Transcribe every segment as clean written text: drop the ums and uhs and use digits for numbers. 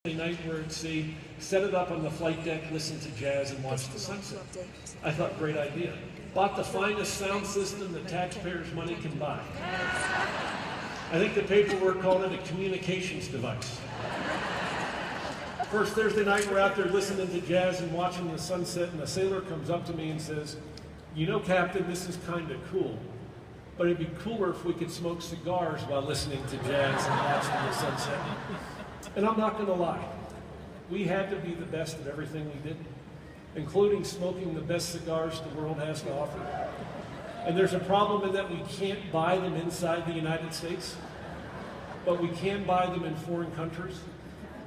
night where at sea, set it up on the flight deck, listen to jazz, and watch the sunset. I thought, great idea. Bought the finest sound system that taxpayers' money can buy. I think the paperwork called it a communications device. First Thursday night, we're out there listening to jazz and watching the sunset, and a sailor comes up to me and says, "You know, Captain, this is kind of cool, but it'd be cooler if we could smoke cigars while listening to jazz and watching the sunset." And I'm not going to lie, we had to be the best at everything we did, including smoking the best cigars the world has to offer. And there's a problem in that we can't buy them inside the United States, but we can buy them in foreign countries.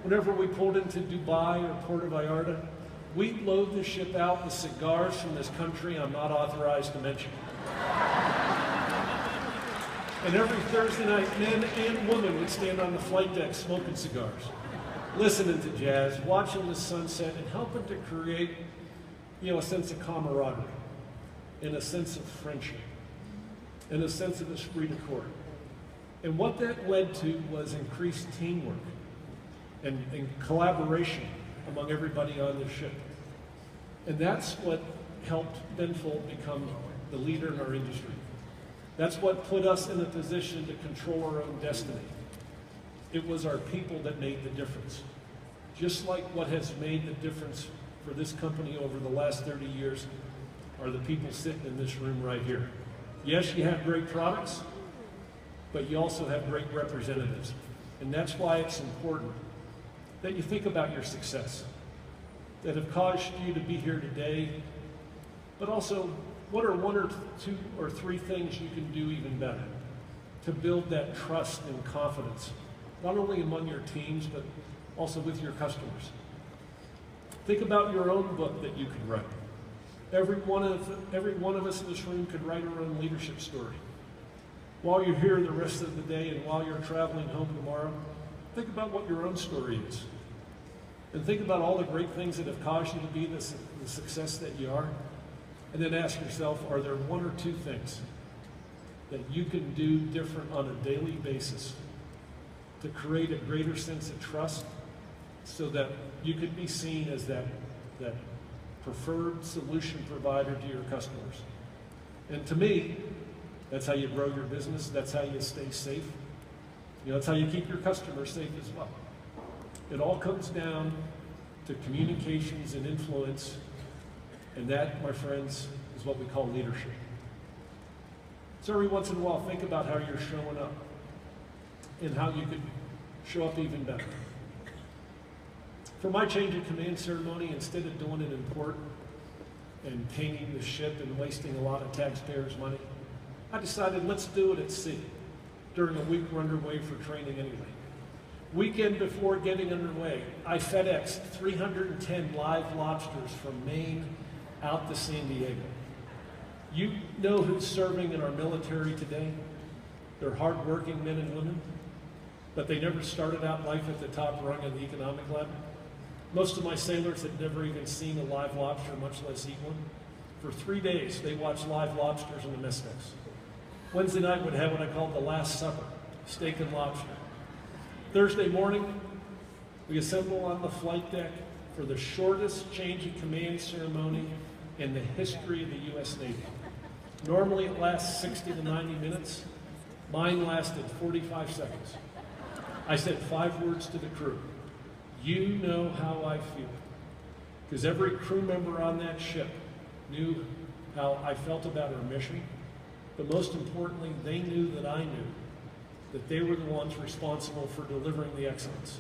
Whenever we pulled into Dubai or Puerto Vallarta, we'd load the ship out with cigars from this country I'm not authorized to mention. And every Thursday night, men and women would stand on the flight deck smoking cigars, listening to jazz, watching the sunset, and helping to create, a sense of camaraderie, and a sense of friendship, and a sense of esprit de corps. And what that led to was increased teamwork and collaboration among everybody on the ship. And that's what helped Benfold become the leader in our industry. That's what put us in a position to control our own destiny. It was our people that made the difference. Just like what has made the difference for this company over the last 30 years are the people sitting in this room right here. Yes, you have great products, but you also have great representatives. And that's why it's important that you think about your success, that have caused you to be here today, but also what are one or two or three things you can do even better to build that trust and confidence, not only among your teams, but also with your customers. Think about your own book that you could write. Every one of us in this room could write our own leadership story. While you're here the rest of the day and while you're traveling home tomorrow, think about what your own story is. And think about all the great things that have caused you to be the success that you are. And then ask yourself, are there one or two things that you can do different on a daily basis to create a greater sense of trust so that you could be seen as that preferred solution provider to your customers? And to me, that's how you grow your business. That's how you stay safe. That's how you keep your customers safe as well. It all comes down to communications and influence. And that, my friends, is what we call leadership. So every once in a while, think about how you're showing up and how you could show up even better. For my change of command ceremony, instead of doing it in port and painting the ship and wasting a lot of taxpayers' money, I decided let's do it at sea during a week we're underway for training anyway. Weekend before getting underway, I FedExed 310 live lobsters from Maine out to San Diego. You know who's serving in our military today? They're hardworking men and women, but they never started out life at the top rung of the economic ladder. Most of my sailors had never even seen a live lobster, much less eat one. For 3 days, they watched live lobsters in the mess decks. Wednesday night would have what I called the Last Supper, steak and lobster. Thursday morning, we assemble on the flight deck for the shortest change of command ceremony in the history of the U.S. Navy. Normally it lasts 60 to 90 minutes. Mine lasted 45 seconds. I said 5 words to the crew. You know how I feel. Because every crew member on that ship knew how I felt about our mission, but most importantly, they knew that I knew that they were the ones responsible for delivering the excellence.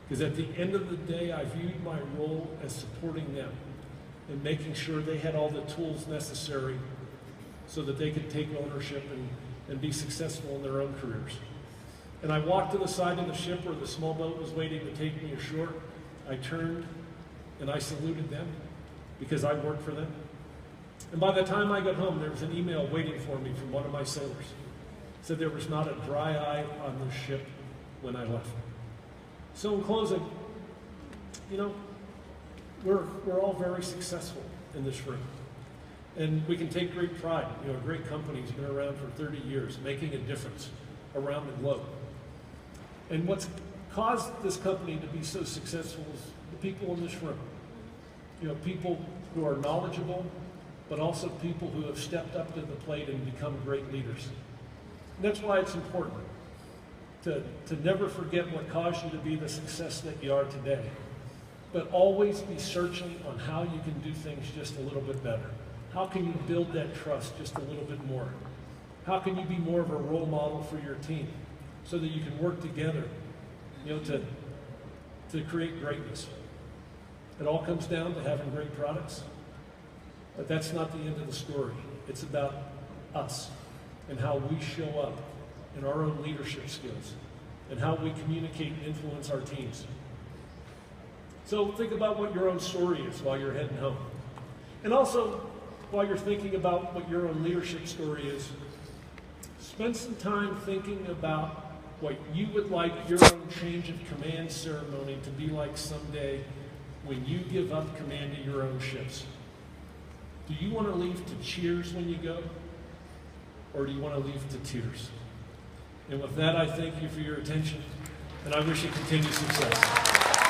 Because at the end of the day, I viewed my role as supporting them and making sure they had all the tools necessary so that they could take ownership and be successful in their own careers. And I walked to the side of the ship where the small boat was waiting to take me ashore. I turned and I saluted them because I worked for them. And by the time I got home, there was an email waiting for me from one of my sailors. It said there was not a dry eye on the ship when I left. So in closing, we're all very successful in this room. And we can take great pride. A great company's been around for 30 years, making a difference around the globe. And what's caused this company to be so successful is the people in this room. You know, people who are knowledgeable, but also people who have stepped up to the plate and become great leaders. And that's why it's important to never forget what caused you to be the success that you are today, but always be searching on how you can do things just a little bit better. How can you build that trust just a little bit more? How can you be more of a role model for your team so that you can work together, you know, to create greatness? It all comes down to having great products, but that's not the end of the story. It's about us and how we show up in our own leadership skills and how we communicate and influence our teams. So think about what your own story is while you're heading home. And also, while you're thinking about what your own leadership story is, spend some time thinking about what you would like your own change of command ceremony to be like someday when you give up command of your own ships. Do you want to leave to cheers when you go? Or do you want to leave to tears? And with that, I thank you for your attention, and I wish you continued success.